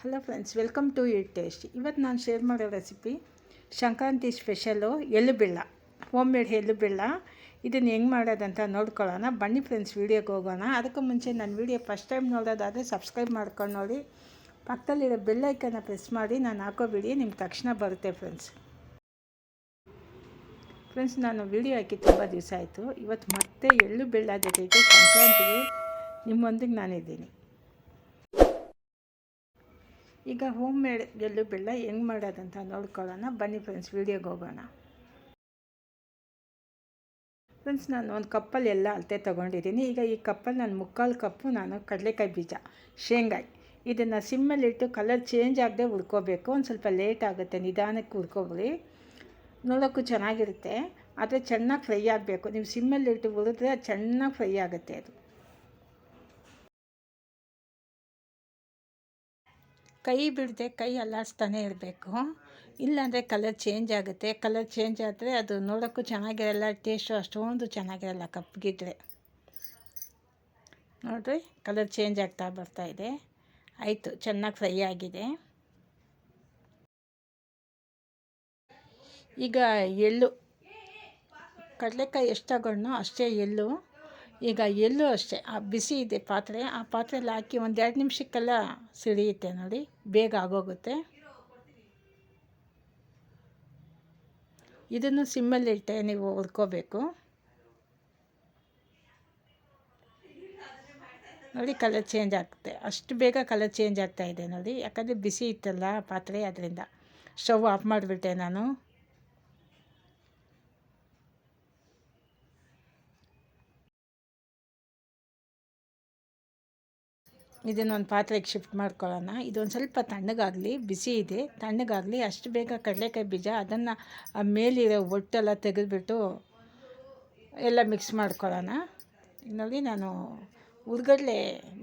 Hello friends, welcome to eat taste. ಇವತ್ತು ನಾನು share ಮಾಡೋ ರೆಸಿಪಿ ಸಂಕ್ರಾಂತಿ ಸ್ಪೆಷಲು ಎಳ್ಳು ಬೆಲ್ಲ, ಹೋಮ್ ಮೇಡ್ ಎಳ್ಳು ಬೆಲ್ಲ. ಇದನ್ನು ಹೆಂಗೆ ಮಾಡೋದಂತ ನೋಡ್ಕೊಳ್ಳೋಣ ಬನ್ನಿ ಫ್ರೆಂಡ್ಸ್. ವೀಡಿಯೋಗೆ ಹೋಗೋಣ. ಅದಕ್ಕೂ ಮುಂಚೆ ನನ್ನ ವೀಡಿಯೋ ಫಸ್ಟ್ ಟೈಮ್ ನೋಡೋದಾದರೆ ಸಬ್ಸ್ಕ್ರೈಬ್ ಮಾಡ್ಕೊಂಡು ನೋಡಿ, ಪಕ್ಕದಲ್ಲಿರೋ ಬೆಲ್ ಐಕನ್ನ ಪ್ರೆಸ್ ಮಾಡಿ. ನಾನು ಹಾಕೋ ವಿಡಿಯೋ ನಿಮ್ಗೆ ತಕ್ಷಣ ಬರುತ್ತೆ ಫ್ರೆಂಡ್ಸ್. ನಾನು ವೀಡಿಯೋ ಹಾಕಿ ತುಂಬ ದಿವಸ ಆಯಿತು. ಇವತ್ತು ಮತ್ತೆ ಎಳ್ಳು ಬೆಲ್ಲ ಜೊತೆಗೆ ಸಂಕ್ರಾಂತಿಗೆ ನಿಮ್ಮೊಂದಿಗೆ ನಾನಿದ್ದೀನಿ. ಈಗ ಹೋಮ್ ಮೇಡ್ ಎಳ್ಳು ಬೆಲ್ಲ ಹೆಂಗೆ ಮಾಡೋದಂತ ನೋಡ್ಕೊಳ್ಳೋಣ ಬನ್ನಿ ಫ್ರೆಂಡ್ಸ್. ವೀಡಿಯೋಗೆ ಹೋಗೋಣ ಫ್ರೆಂಡ್ಸ್. ನಾನು ಒಂದು ಕಪ್ಪಲ್ಲಿ ಎಲ್ಲ ಅಳತೆ ತೊಗೊಂಡಿದ್ದೀನಿ. ಈಗ ಈ ಕಪ್ಪಲ್ಲಿ ನಾನು 3/4 ಕಪ್ಪು ನಾನು ಕಡಲೆಕಾಯಿ ಬೀಜ, ಶೇಂಗಾಯಿ, ಇದನ್ನು ಸಿಮ್ಮಲ್ಲಿಟ್ಟು ಕಲರ್ ಚೇಂಜ್ ಆಗದೆ ಹುರ್ಕೋಬೇಕು. ಒಂದು ಸ್ವಲ್ಪ ಲೇಟ್ ಆಗುತ್ತೆ, ನಿಧಾನಕ್ಕೆ ಹುರ್ಕೊಬಿಡಿ. ನೋಡೋಕ್ಕೂ ಚೆನ್ನಾಗಿರುತ್ತೆ, ಆದರೆ ಚೆನ್ನಾಗಿ ಫ್ರೈ ಆಗಬೇಕು. ನೀವು ಸಿಮ್ಮಲ್ಲಿಟ್ಟು ಹುರಿದ್ರೆ ಚೆನ್ನಾಗಿ ಫ್ರೈ ಆಗುತ್ತೆ. ಅದು ಕೈ ಬಿಡದೆ ಕೈ ಅಲ್ಲಾಡಿಸ್ತಾನೆ ಇರಬೇಕು, ಇಲ್ಲಾಂದರೆ ಕಲರ್ ಚೇಂಜ್ ಆಗುತ್ತೆ. ಕಲರ್ ಚೇಂಜ್ ಆದರೆ ಅದು ನೋಡೋಕ್ಕೂ ಚೆನ್ನಾಗಿರಲ್ಲ, ಟೇಸ್ಟು ಅಷ್ಟೊಂದು ಚೆನ್ನಾಗಿರಲ್ಲ ಕಪ್ಪಗಿದ್ರೆ. ನೋಡಿರಿ, ಕಲರ್ ಚೇಂಜ್ ಆಗ್ತಾ ಬರ್ತಾಯಿದೆ. ಆಯಿತು, ಚೆನ್ನಾಗಿ ಫ್ರೈ ಆಗಿದೆ. ಈಗ ಎಳ್ಳು, ಕಡಲೆಕಾಯಿ ಎಷ್ಟು ತಗೊಂಡು ಅಷ್ಟೇ ಎಳ್ಳು. ಈಗ ಎಳ್ಳು ಅಷ್ಟೇ, ಆ ಬಿಸಿ ಇದೆ ಪಾತ್ರೆ, ಆ ಪಾತ್ರೆಯಲ್ಲಿ ಹಾಕಿ 1-2 ನಿಮಿಷಕ್ಕೆಲ್ಲ ಸಿಡಿಯುತ್ತೆ ನೋಡಿ, ಬೇಗ ಆಗೋಗುತ್ತೆ. ಇದನ್ನು ಸಿಮ್ಮಲ್ಲಿಟ್ಟೆ ನೀವು ಹುರ್ಕೋಬೇಕು. ನೋಡಿ, ಕಲರ್ ಚೇಂಜ್ ಆಗುತ್ತೆ. ಅಷ್ಟು ಬೇಗ ಕಲರ್ ಚೇಂಜ್ ಆಗ್ತಾಯಿದೆ ನೋಡಿ, ಯಾಕಂದರೆ ಬಿಸಿ ಇತ್ತಲ್ಲ ಪಾತ್ರೆ, ಅದರಿಂದ. ಸ್ಟವ್ ಆಫ್ ಮಾಡಿಬಿಟ್ಟೆ ನಾನು. ಇದನ್ನೊಂದು ಪಾತ್ರೆಗೆ ಶಿಫ್ಟ್ ಮಾಡ್ಕೊಳ್ಳೋಣ. ಇದೊಂದು ಸ್ವಲ್ಪ ತಣ್ಣಗಾಗಲಿ, ಬಿಸಿ ಇದೆ, ತಣ್ಣಗಾಗಲಿ. ಅಷ್ಟು ಬೇಗ ಕಡಲೆಕಾಯಿ ಬೀಜ ಅದನ್ನು ಮೇಲಿರೋ ಒಟ್ಟೆಲ್ಲ ತೆಗೆದುಬಿಟ್ಟು ಎಲ್ಲ ಮಿಕ್ಸ್ ಮಾಡ್ಕೊಳ್ಳೋಣ. ನೋಡಿ, ನಾನು ಹುರ್ಗಡ್ಲೆ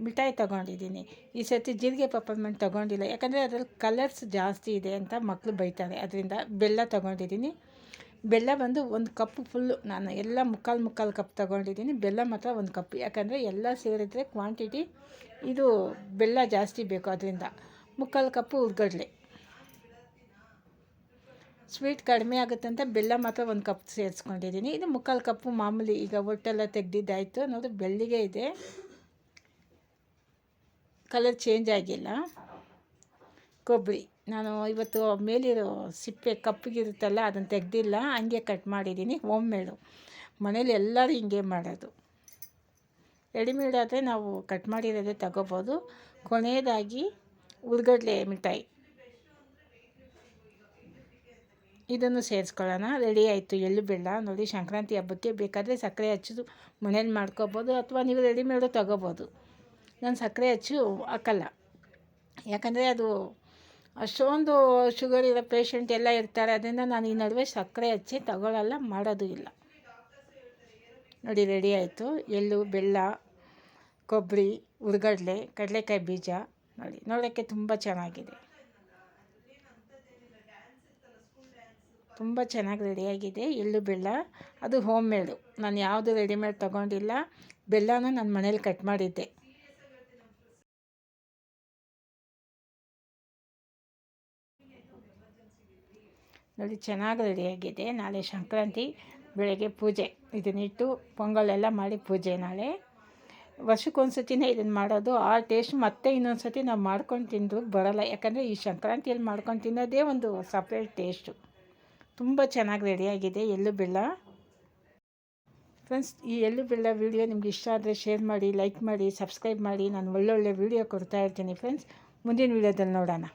ಮಿಠಾಯಿ ತೊಗೊಂಡಿದ್ದೀನಿ. ಈ ಸರ್ತಿ ಜೀರಿಗೆ ಪಪ್ಪರ್ಮೆಂಟ್ ತೊಗೊಂಡಿಲ್ಲ, ಯಾಕಂದರೆ ಅದರಲ್ಲಿ ಕಲರ್ಸ್ ಜಾಸ್ತಿ ಇದೆ ಅಂತ ಮಕ್ಕಳು ಬೈತಾರೆ. ಅದರಿಂದ ಬೆಲ್ಲ ತೊಗೊಂಡಿದ್ದೀನಿ. ಬೆಲ್ಲ ಬಂದು 1 ಕಪ್ಪು ಫುಲ್ಲು, ನಾನು ಎಲ್ಲ 3/4 ಕಪ್ ತೊಗೊಂಡಿದ್ದೀನಿ. ಬೆಲ್ಲ ಮಾತ್ರ 1 ಕಪ್, ಯಾಕಂದರೆ ಎಲ್ಲ ಸೇರಿದರೆ ಕ್ವಾಂಟಿಟಿ ಇದು ಬೆಲ್ಲ ಜಾಸ್ತಿ ಬೇಕು, ಅದರಿಂದ 3/4 ಕಪ್ಪು ಹುರ್ಗಡ್ಲೆ. ಸ್ವೀಟ್ ಕಡಿಮೆ ಆಗುತ್ತೆ ಅಂತ ಬೆಲ್ಲ ಮಾತ್ರ 1 ಕಪ್ ಸೇರಿಸ್ಕೊಂಡಿದ್ದೀನಿ. ಇದು 3/4 ಕಪ್ಪು ಮಾಮೂಲಿ. ಈಗ ಒಟ್ಟೆಲ್ಲ ತೆಗೆದಿದ್ದಾಯಿತು ನೋಡಿ, ಬೆಳ್ಳಿಗೆ ಇದೆ, ಕಲರ್ ಚೇಂಜ್ ಆಗಿಲ್ಲ. ಕೊಬ್ಬರಿ ನಾನು ಇವತ್ತು ಮೇಲಿರೋ ಸಿಪ್ಪೆ ಕಪ್ಪಗಿರುತ್ತಲ್ಲ ಅದನ್ನು ತೆಗೆದಿಲ್ಲ, ಹಂಗೆ ಕಟ್ ಮಾಡಿದ್ದೀನಿ. ಹೋಮ್ ಮೇಡು, ಮನೇಲಿ ಎಲ್ಲರೂ ಹಿಂಗೆ ಮಾಡೋದು. ರೆಡಿಮೇಡ್ ಆದರೆ ನಾವು ಕಟ್ ಮಾಡಿರೋದೇ ತಗೋಬೋದು. ಕೊನೆಯದಾಗಿ ಹುರ್ಗಡ್ಲೆ ಮಿಠಾಯಿ, ಇದನ್ನು ಸೇರಿಸ್ಕೊಳ್ಳೋಣ. ರೆಡಿ ಆಯಿತು ಎಳ್ಳು ಬೆಲ್ಲ. ನೋಡಿ, ಸಂಕ್ರಾಂತಿ ಹಬ್ಬಕ್ಕೆ ಬೇಕಾದರೆ ಸಕ್ಕರೆ ಹಚ್ಚೋದು ಮನೇಲಿ ಮಾಡ್ಕೋಬೋದು, ಅಥವಾ ನೀವು ರೆಡಿಮೇಡು ತಗೋಬೋದು. ನಾನು ಸಕ್ಕರೆ ಹಚ್ಚು ಹಾಕಲ್ಲ, ಯಾಕಂದರೆ ಅದು ಅಷ್ಟೊಂದು ಶುಗರ್ ಇರೋ ಪೇಷಂಟ್ ಎಲ್ಲ ಇರ್ತಾರೆ. ಅದರಿಂದ ನಾನು ಈ ನಡುವೆ ಸಕ್ಕರೆ ಹಚ್ಚಿ ತಗೊಳ್ಳಲ್ಲ, ಮಾಡೋದು ಇಲ್ಲ. ನೋಡಿ, ರೆಡಿ ಆಯಿತು. ಎಳ್ಳು, ಬೆಲ್ಲ, ಕೊಬ್ಬರಿ, ಹುರ್ಗಡ್ಲೆ, ಕಡಲೆಕಾಯಿ ಬೀಜ. ನೋಡಿ, ನೋಡೋಕ್ಕೆ ತುಂಬ ಚೆನ್ನಾಗಿದೆ, ತುಂಬ ಚೆನ್ನಾಗಿ ರೆಡಿಯಾಗಿದೆ ಎಳ್ಳು ಬೆಲ್ಲ. ಅದು ಹೋಮ್ ಮೇಡು, ನಾನು ಯಾವುದು ರೆಡಿಮೇಡ್ ತೊಗೊಂಡಿಲ್ಲ. ಬೆಲ್ಲನೂ ನಾನು ಮನೇಲಿ ಕಟ್ ಮಾಡಿದ್ದೆ. ನೋಡಿ, ಚೆನ್ನಾಗಿ ರೆಡಿಯಾಗಿದೆ. ನಾಳೆ ಸಂಕ್ರಾಂತಿ, ಬೆಳಗ್ಗೆ ಪೂಜೆ. ಇದನ್ನಿಟ್ಟು ಪೊಂಗಲೆಲ್ಲ ಮಾಡಿ ಪೂಜೆ ನಾಳೆ. ವರ್ಷಕ್ಕೊಂದು ಸತಿನೇ ಇದನ್ನು ಮಾಡೋದು. ಆ ಟೇಸ್ಟ್ ಮತ್ತೆ ಇನ್ನೊಂದು ಸತಿ ನಾವು ಮಾಡ್ಕೊಂಡು ತಿಂದು ಬರೋಲ್ಲ, ಯಾಕಂದರೆ ಈ ಸಂಕ್ರಾಂತಿಯಲ್ಲಿ ಮಾಡ್ಕೊಂಡು ತಿನ್ನೋದೇ ಒಂದು ಸಪ್ರೇಟ್ ಟೇಸ್ಟು. ತುಂಬ ಚೆನ್ನಾಗಿ ರೆಡಿಯಾಗಿದೆ ಎಳ್ಳು ಬೆಲ್ಲ. ಫ್ರೆಂಡ್ಸ್, ಈ ಎಳ್ಳು ಬೆಲ್ಲ ವೀಡಿಯೋ ನಿಮ್ಗೆ ಇಷ್ಟ ಆದರೆ ಶೇರ್ ಮಾಡಿ, ಲೈಕ್ ಮಾಡಿ, ಸಬ್ಸ್ಕ್ರೈಬ್ ಮಾಡಿ. ನಾನು ಒಳ್ಳೊಳ್ಳೆ ವೀಡಿಯೋ ಕೊಡ್ತಾಯಿರ್ತೀನಿ ಫ್ರೆಂಡ್ಸ್. ಮುಂದಿನ ವೀಡಿಯೋದಲ್ಲಿ ನೋಡೋಣ.